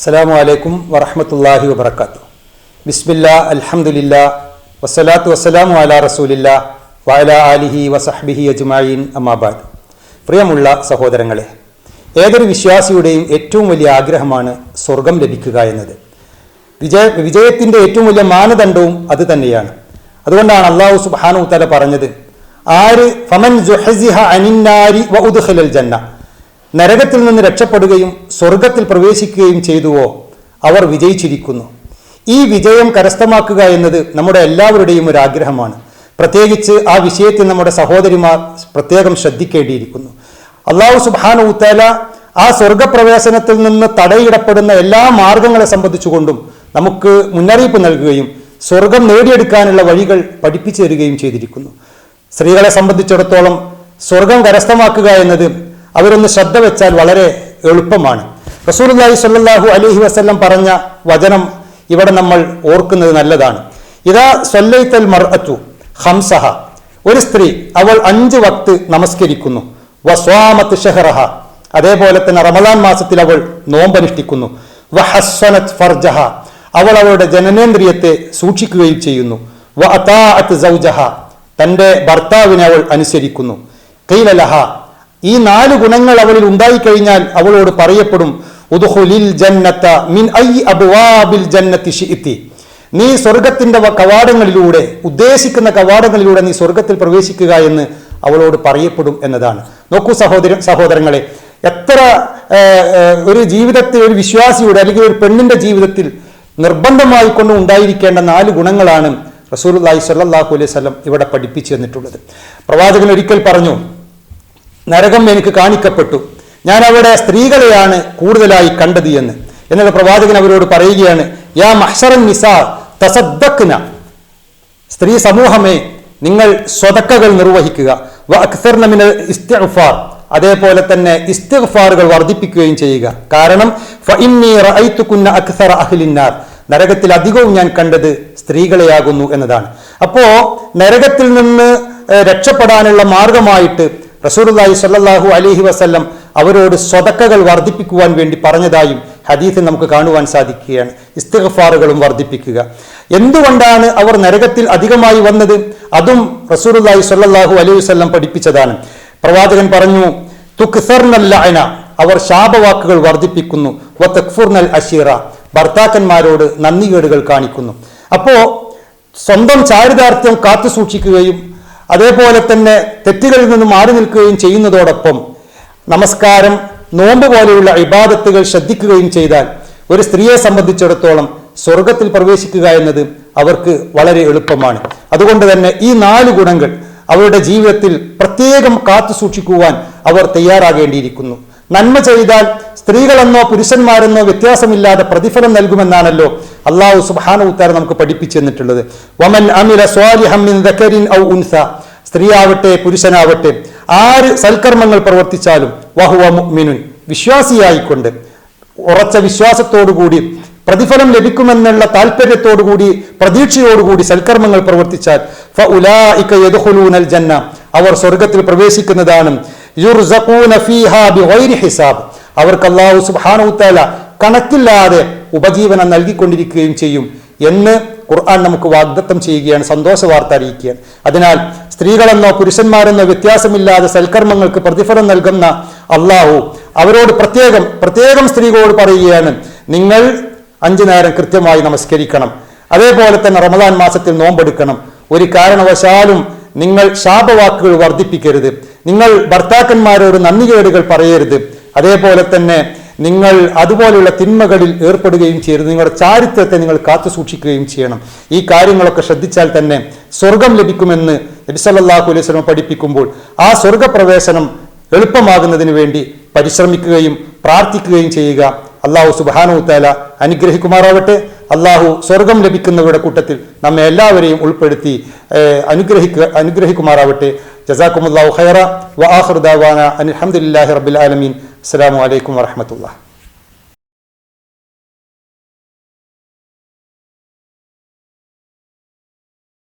അസ്സലാമു അലൈക്കും വറഹ്മത്തുള്ളാഹി വബറകാതുഹു. ബിസ്മില്ലാ അൽഹംദുലില്ലാ വസ്സലാത്തു വസ്സലാമു അലാ റസൂലില്ലാ വഅലാ ആലിഹി വസഹ്ബിഹി അജ്മഈൻ അമ്മാ ബഅദ്. പ്രിയമുള്ള സഹോദരങ്ങളെ, ഏതൊരു വിശ്വാസിയുടെയും ഏറ്റവും വലിയ ആഗ്രഹമാണ് സ്വർഗം ലഭിക്കുക എന്നത്. വിജയത്തിൻ്റെ ഏറ്റവും വലിയ മാനദണ്ഡവും അത് തന്നെയാണ്. അതുകൊണ്ടാണ് അല്ലാഹു സുബ്ഹാനഹു വ തആല പറഞ്ഞത്, ഫമൻ സുഹ്സിഹ അനിന്നാരി വഉദ്ഖിലൽ ജന്ന, നരകത്തിൽ നിന്ന് രക്ഷപ്പെടുകയും സ്വർഗത്തിൽ പ്രവേശിക്കുകയും ചെയ്തുവോ അവർ വിജയിച്ചിരിക്കുന്നു. ഈ വിജയം കരസ്ഥമാക്കുക എന്നത് നമ്മുടെ എല്ലാവരുടെയും ഒരു ആഗ്രഹമാണ്. പ്രത്യേകിച്ച് ആ വിഷയത്തിൽ നമ്മുടെ സഹോദരിമാർ പ്രത്യേകം ശ്രദ്ധിക്കേണ്ടിയിരിക്കുന്നു. അല്ലാഹു സുബ്ഹാനഹു വ തആല ആ സ്വർഗപ്രവേശനത്തിൽ നിന്ന് തടയിടപ്പെടുന്ന എല്ലാ മാർഗങ്ങളെ സംബന്ധിച്ചുകൊണ്ടും നമുക്ക് മുന്നറിയിപ്പ് നൽകുകയും സ്വർഗം നേടിയെടുക്കാനുള്ള വഴികൾ പഠിപ്പിച്ചു തരികയും ചെയ്തിരിക്കുന്നു. സ്ത്രീകളെ സംബന്ധിച്ചിടത്തോളം സ്വർഗം കരസ്ഥമാക്കുക എന്നത് അവരൊന്ന് ശ്രദ്ധ വെച്ചാൽ വളരെ എളുപ്പമാണ്. റസൂലുള്ളാഹി സ്വല്ലല്ലാഹു അലൈഹി വസല്ലം പറഞ്ഞ വചനം ഇവിടെ നമ്മൾ ഓർക്കുന്നത് നല്ലതാണ്. ഇദാ സ്വല്ലൈതൽ മർഅതു ഖംസഹ, ഒരു സ്ത്രീ അവൾ 5 വക്ത് നമസ്കരിക്കുന്നു. വസ്വാമത് ഷഹ്റഹ, അതേപോലെ തന്നെ റമളാൻ മാസത്തിൽ അവൾ നോമ്പനുഷ്ഠിക്കുന്നു. വഹസ്സനത് ഫർജഹ, അവൾ അവളുടെ ജനനേന്ദ്രിയത്തെ സൂക്ഷിക്കുകയും ചെയ്യുന്നു. വഅതാഅത് സൗജഹ, തൻ്റെ ഭർത്താവിനെ അവൾ അനുസരിക്കുന്നു. ഖീല ലഹ, ഈ 4 ഗുണങ്ങൾ അവളിൽ ഉണ്ടായിക്കഴിഞ്ഞാൽ അവളോട് പറയപ്പെടും, ഉദ്ഖുലിൽ ജന്നത മിൻ അയ്യി അബ്വാബിൽ ജന്നതി ശിഇതി, നീ സ്വർഗത്തിന്റെ കവാടങ്ങളിലൂടെ, ഉദ്ദേശിക്കുന്ന കവാടങ്ങളിലൂടെ നീ സ്വർഗത്തിൽ പ്രവേശിക്കുക എന്ന് അവളോട് പറയപ്പെടും എന്നതാണ്. നോക്കൂ സഹോദരങ്ങളെ, എത്ര ഒരു ജീവിതത്തിൽ, ഒരു വിശ്വാസിയുടെ അല്ലെങ്കിൽ ഒരു പെണ്ണിന്റെ ജീവിതത്തിൽ നിർബന്ധമായി കൊണ്ട് ഉണ്ടായിരിക്കേണ്ട 4 ഗുണങ്ങളാണ് റസൂലുള്ളാഹി സ്വല്ലല്ലാഹു അലൈഹി വസല്ലം ഇവിടെ പഠിപ്പിച്ചു തന്നിട്ടുള്ളത്. പ്രവാചകൻ ഒരിക്കൽ പറഞ്ഞു, നരകം എനിക്ക് കാണിക്കപ്പെട്ടു, ഞാൻ അവിടെ സ്ത്രീകളെയാണ് കൂടുതലായി കണ്ടത് എന്ന്. എന്നാൽ പ്രവാചകൻ അവരോട് പറയുകയാണ്, യാ മഹ്ശറൻ നിസാ തസദ്ദഖ്ന, സ്ത്രീ സമൂഹമേ നിങ്ങൾ സ്വതക്കകൾ നിർവഹിക്കുക. വ അക്സർന മിനൽ ഇസ്തിഗ്ഫാർ, അതേപോലെ തന്നെ ഇസ്തിഗ്ഫാറുകൾ വർദ്ധിപ്പിക്കുകയും ചെയ്യുക. കാരണം ഫഇന്നി റഅയ്തുകുന്ന അക്സറ അഹ്ലിന്നാർ, നരകത്തിൽ അധികവും ഞാൻ കണ്ടത് സ്ത്രീകളെയാകുന്നു എന്നതാണ്. അപ്പോ നരകത്തിൽ നിന്ന് രക്ഷപ്പെടാനുള്ള മാർഗമായിട്ട് റസൂലുള്ളാഹി സ്വല്ലല്ലാഹു അലൈഹി വസല്ലം അവരോട് സ്വതക്കകൾ വർദ്ധിപ്പിക്കുവാൻ വേണ്ടി പറഞ്ഞതായും ഹദീസിൽ നമുക്ക് കാണുവാൻ സാധിക്കുകയാണ്. ഇസ്തിഗ്ഫാറുകളും വർദ്ധിപ്പിക്കുക. എന്തുകൊണ്ടാണ് അവർ നരകത്തിൽ അധികമായി വന്നത്? അതും റസൂലുള്ളാഹി സ്വല്ലല്ലാഹു അലൈഹി വസല്ലം പഠിപ്പിച്ചതാണ്. പ്രവാചകൻ പറഞ്ഞു, തുക്സർനൽ ലഅന, അവർ ശാപവാക്കുകൾ വർദ്ധിപ്പിക്കുന്നു. വതക്ഫുർനൽ അശീറ, ഭർത്താക്കന്മാരോട് നന്ദികേടുകൾ കാണിക്കുന്നു. അപ്പോ സ്വന്തം ചാരിതാർത്ഥ്യം കാത്തു സൂക്ഷിക്കുകയും അതേപോലെ തന്നെ തെറ്റുകളിൽ നിന്ന് മാറി നിൽക്കുകയും ചെയ്യുന്നതോടൊപ്പം നമസ്കാരം, നോമ്പ് പോലെയുള്ള ഇബാദത്തുകൾ ശ്രദ്ധിക്കുകയും ചെയ്താൽ ഒരു സ്ത്രീയെ സംബന്ധിച്ചിടത്തോളം സ്വർഗത്തിൽ പ്രവേശിക്കുക എന്നത് അവർക്ക് വളരെ എളുപ്പമാണ്. അതുകൊണ്ട് തന്നെ ഈ 4 ഗുണങ്ങൾ അവരുടെ ജീവിതത്തിൽ പ്രത്യേകം കാത്തു സൂക്ഷിക്കുവാൻ അവർ തയ്യാറാകേണ്ടിയിരിക്കുന്നു. നന്മ ചെയ്താൽ സ്ത്രീകളെന്നോ പുരുഷന്മാരെന്നോ വ്യത്യാസമില്ലാതെ പ്രതിഫലം നൽകുമെന്നാണല്ലോ അല്ലാഹു സുബ്ഹാനഹു വ തആല നമുക്ക് പഠിപ്പിച്ചു തന്നിട്ടുള്ളത്. വമൻ അമില സ്വാലിഹൻ മിൻ ദക്കരിൻ ഔ ഉൻസ, സ്ത്രീയാവട്ടെ പുരുഷനാവട്ടെ ആര് സൽക്കർമ്മങ്ങൾ പ്രവർത്തിച്ചാലും വഹുവ മുഅ്മിനുൻ, വിശ്വാസിയായിക്കൊണ്ട് ഉറച്ച വിശ്വാസത്തോടുകൂടി പ്രതിഫലം ലഭിക്കുമെന്നുള്ള താല്പര്യത്തോടുകൂടി പ്രതീക്ഷയോടുകൂടി സൽക്കർമ്മങ്ങൾ പ്രവർത്തിച്ചാൽ ഫഉലൈക യദ്ഖുലൂനൽ ജന്ന, അവർ സ്വർഗത്തിൽ പ്രവേശിക്കുന്നതാണ്. യുർസഖൂന ഫീഹാ ബിഗൈരി ഹിസാബ്, അവർക്ക് അല്ലാഹു സുബ്ഹാനഹു വ തആല കണക്കില്ലാതെ ഉപജീവനം നൽകിക്കൊണ്ടിരിക്കുകയും ചെയ്യും എന്ന് ഖുർആൻ നമുക്ക് വാഗ്ദത്തം ചെയ്യുകയാണ്, സന്തോഷ വാർത്ത അറിയിക്കുകയാണ്. അതിനാൽ സ്ത്രീകളെന്നോ പുരുഷന്മാരെന്നോ വ്യത്യാസമില്ലാതെ സൽക്കർമ്മങ്ങൾക്ക് പ്രതിഫലം നൽകുന്ന അല്ലാഹു അവരോട് പ്രത്യേകം സ്ത്രീകളോട് പറയുകയാണ്, നിങ്ങൾ 5 നേരം കൃത്യമായി നമസ്കരിക്കണം. അതേപോലെ തന്നെ റമളാൻ മാസത്തിൽ നോമ്പെടുക്കണം. ഒരു കാരണവശാലും നിങ്ങൾ ശാപവാക്കുകൾ വർദ്ധിപ്പിക്കരുത്. നിങ്ങൾ ഭർത്താക്കന്മാരോട് നന്ദികേടുകൾ പറയരുത്. അതേപോലെ തന്നെ നിങ്ങൾ അതുപോലെയുള്ള തിന്മകളിൽ ഏർപ്പെടുകയും ചെയ്യരുത്. നിങ്ങളുടെ ചാരിത്രത്തെ നിങ്ങൾ കാത്തു സൂക്ഷിക്കുകയും ചെയ്യണം. ഈ കാര്യങ്ങളൊക്കെ ശ്രദ്ധിച്ചാൽ തന്നെ സ്വർഗം ലഭിക്കുമെന്ന് നബി സല്ലല്ലാഹു അലൈഹി വസല്ലം പഠിപ്പിക്കുമ്പോൾ ആ സ്വർഗപ്രവേശനം എളുപ്പമാകുന്നതിന് വേണ്ടി പരിശ്രമിക്കുകയും പ്രാർത്ഥിക്കുകയും ചെയ്യുക. അല്ലാഹു സുബ്ഹാനഹു വ തആല അനുഗ്രഹിക്കുമാറാവട്ടെ. അല്ലാഹു സ്വർഗം ലഭിക്കുന്നവരുടെ കൂട്ടത്തിൽ നമ്മെ എല്ലാവരെയും ഉൾപ്പെടുത്തി അനുഗ്രഹിക്കുമാറാവട്ടെ. ജസാക്കുമുല്ലാഹു ഖൈറ വ ആഖിറു ദഅവാന അൽഹംദുലില്ലാഹി റബ്ബിൽ ആലമീൻ. അസ്സലാമു അലൈക്കും വറഹ്മത്തുള്ളാഹി.